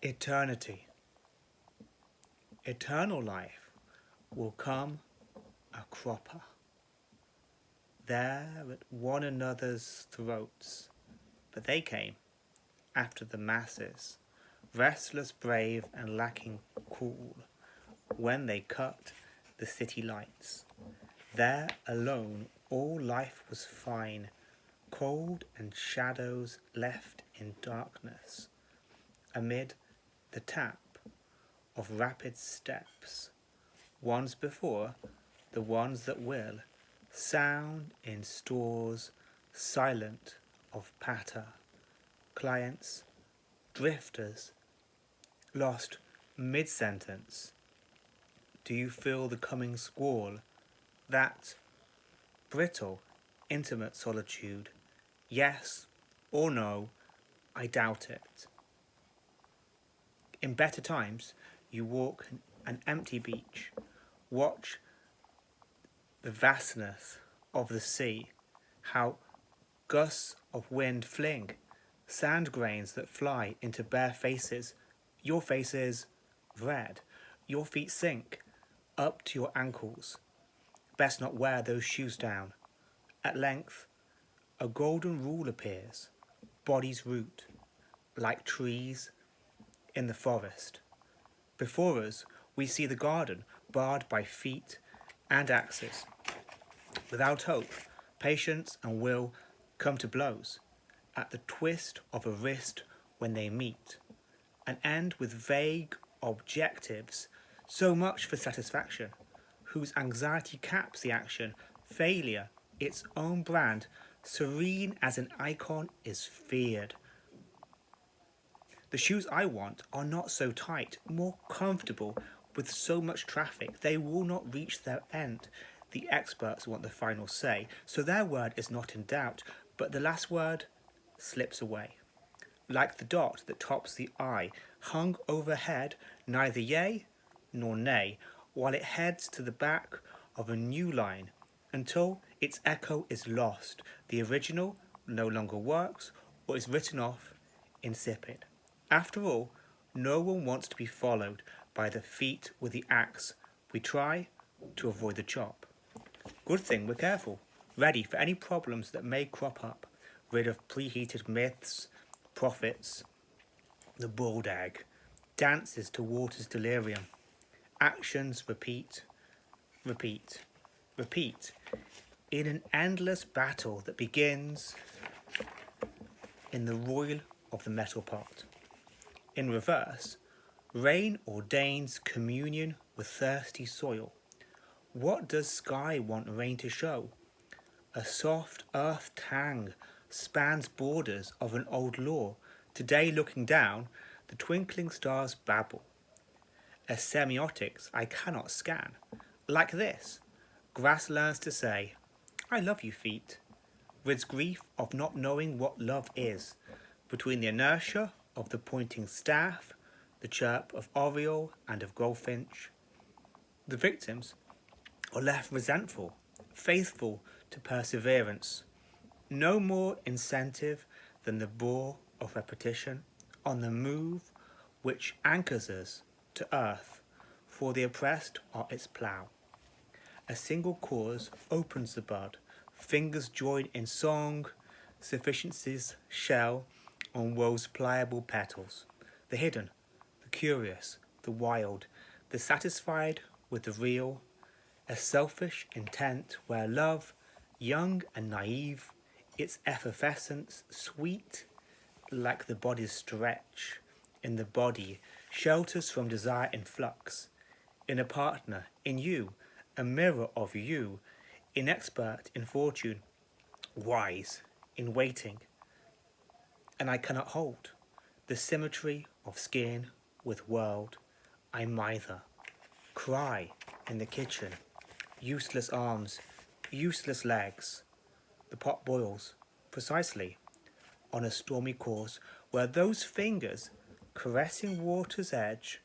Eternity. Eternal life will come a cropper. There at one another's throats, but they came after the masses, restless, brave, and lacking cool, when they cut the city lights. There alone all life was fine, cold and shadows left in darkness, amid the tap of rapid steps, ones before, the ones that will, sound in stores silent of patter, clients, drifters, lost mid-sentence. Do you feel the coming squall, that brittle, intimate solitude? Yes or no, I doubt it. In better times, you walk an empty beach, watch the vastness of the sea, how gusts of wind fling sand grains that fly into bare faces. Your face is red, your feet sink up to your ankles. Best not wear those shoes down. At length, a golden rule appears, bodies root, like trees in the forest. Before us, we see the garden barred by feet and axes. Without hope, patience and will come to blows at the twist of a wrist when they meet, and end with vague objectives. So much for satisfaction, whose anxiety caps the action. Failure, its own brand, serene as an icon, is feared. The shoes I want are not so tight, more comfortable. With so much traffic, they will not reach their end. The experts want the final say, so their word is not in doubt, but the last word slips away. Like the dot that tops the eye, hung overhead, neither yea nor nay, while it heads to the back of a new line, until its echo is lost, the original no longer works, or is written off insipid. After all, no one wants to be followed by the feet with the axe. We try to avoid the chop. Good thing we're careful, ready for any problems that may crop up, rid of preheated myths, prophets, the boiled egg, dances to water's delirium. Actions repeat, repeat, repeat, in an endless battle that begins in the roil of the metal pot. In reverse, rain ordains communion with thirsty soil. What does sky want rain to show? A soft earth tang spans borders of an old law. Today, looking down, the twinkling stars babble. A semiotics I cannot scan. Like this, grass learns to say, I love you, feet. Rids grief of not knowing what love is. Between the inertia of the pointing staff, the chirp of oriole and of goldfinch, the victims are left resentful, faithful to perseverance. No more incentive than the bore of repetition on the move which anchors us to earth, for the oppressed are its plough. A single cause opens the bud, fingers join in song, sufficiency's shell on woe's pliable petals. The hidden, the curious, the wild, the satisfied with the real, a selfish intent where love, young and naive, its effervescence sweet, like the body's stretch, in the body, shelters from desire in flux, in a partner, in you, a mirror of you, inexpert in fortune, wise in waiting. And I cannot hold the symmetry of skin with world. I mither, cry in the kitchen, useless arms, useless legs. The pot boils, precisely, on a stormy course where those fingers caressing water's edge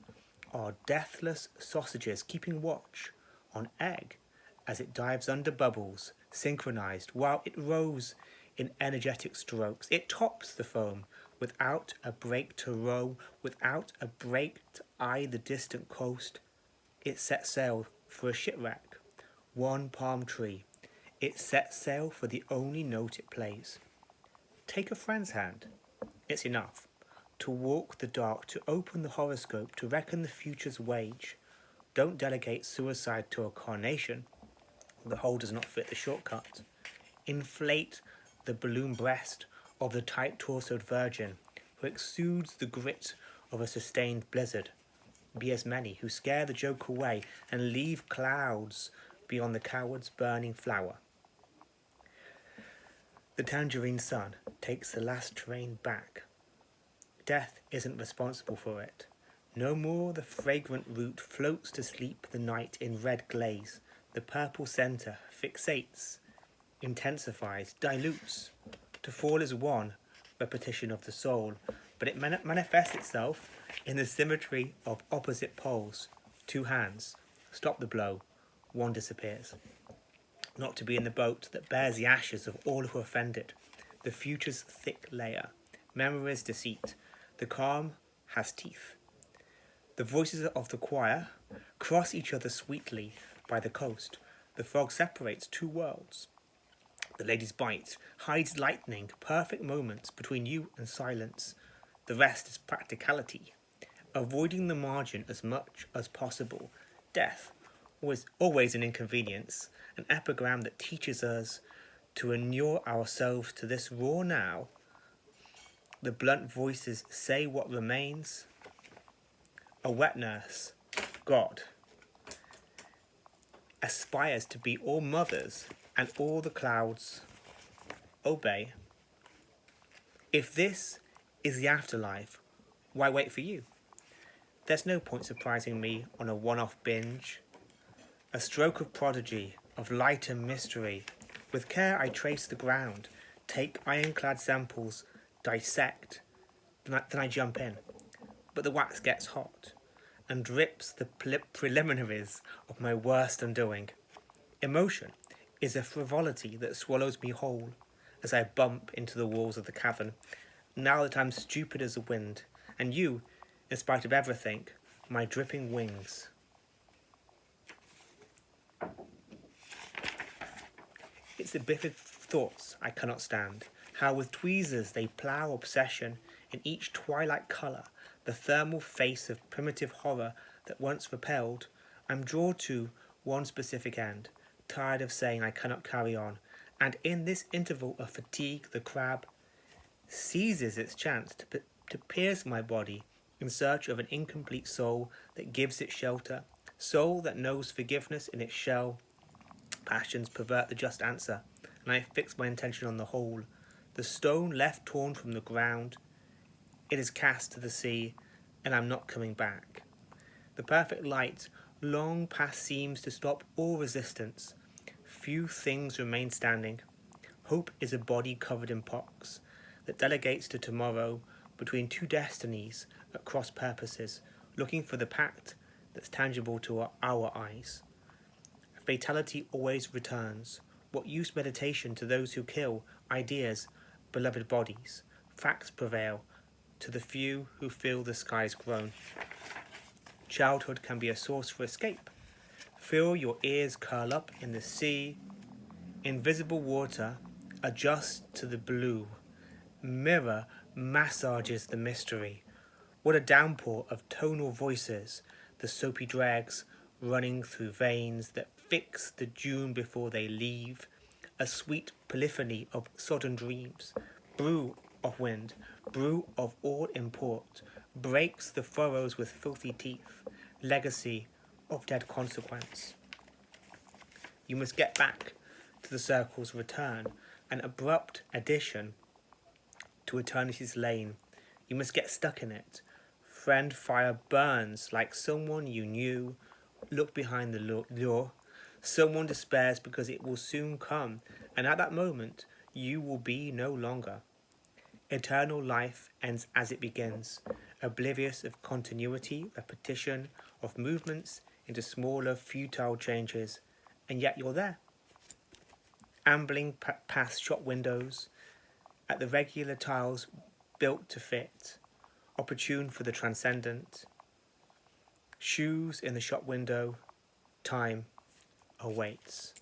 are deathless sausages keeping watch on egg as it dives under bubbles, synchronized while it rows in energetic strokes. It tops the foam without a break to row, without a break to eye the distant coast. It set sail for a shipwreck, one palm tree. It sets sail for the only note it plays. Take a friend's hand. It's enough. To walk the dark, to open the horoscope, to reckon the future's wage. Don't delegate suicide to a carnation. The whole does not fit the shortcut. Inflate the balloon breast of the tight-torsoed virgin who exudes the grit of a sustained blizzard. Be as many who scare the joke away and leave clouds beyond the coward's burning flower. The tangerine sun takes the last train back. Death isn't responsible for it. No more the fragrant root floats to sleep the night in red glaze. The purple centre fixates, intensifies, dilutes. To fall is one repetition of the soul, but it manifests itself in the symmetry of opposite poles. Two hands stop the blow, one disappears. Not to be in the boat that bears the ashes of all who offended. The future's thick layer, memory's deceit. The calm has teeth. The voices of the choir cross each other sweetly by the coast. The fog separates two worlds. The lady's bite hides lightning, perfect moments between you and silence. The rest is practicality, avoiding the margin as much as possible. Death, always an inconvenience, an epigram that teaches us to inure ourselves to this raw now. The blunt voices say what remains. A wet nurse, God, aspires to be all mothers, and all the clouds obey. If this is the afterlife, why wait for you? There's no point surprising me on a one-off binge. A stroke of prodigy, of light and mystery. With care I trace the ground, take ironclad samples, dissect, then I jump in. But the wax gets hot, and drips the preliminaries of my worst undoing. Emotion is a frivolity that swallows me whole as I bump into the walls of the cavern, now that I'm stupid as the wind, and you, in spite of everything, my dripping wings. It's the biffid thoughts I cannot stand, how with tweezers they plough obsession in each twilight colour, the thermal face of primitive horror that once repelled. I'm drawn to one specific end, tired of saying I cannot carry on, and in this interval of fatigue the crab seizes its chance to pierce my body in search of an incomplete soul that gives it shelter, soul that knows forgiveness in its shell. Passions pervert the just answer, and I fix my intention on the whole. The stone left torn from the ground, it is cast to the sea, and I'm not coming back. The perfect light long past seems to stop all resistance. Few things remain standing. Hope is a body covered in pox that delegates to tomorrow between two destinies at cross purposes, looking for the pact that's tangible to our eyes. Fatality always returns. What use meditation to those who kill ideas, beloved bodies? Facts prevail to the few who feel the skies groan. Childhood can be a source for escape. Feel your ears curl up in the sea. Invisible water adjusts to the blue. Mirror massages the mystery. What a downpour of tonal voices, the soapy dregs running through veins that fix the June before they leave. A sweet polyphony of sodden dreams. Brew of wind, brew of all import, breaks the furrows with filthy teeth. Legacy of dead consequence. You must get back to the circle's return, an abrupt addition to eternity's lane. You must get stuck in it. Friend fire burns like someone you knew. Look behind the lure. Someone despairs because it will soon come, and at that moment you will be no longer. Eternal life ends as it begins, oblivious of continuity, repetition of movements into smaller, futile changes, and yet you're there. Ambling past shop windows, at the regular tiles built to fit, opportune for the transcendent. Shoes in the shop window, time awaits.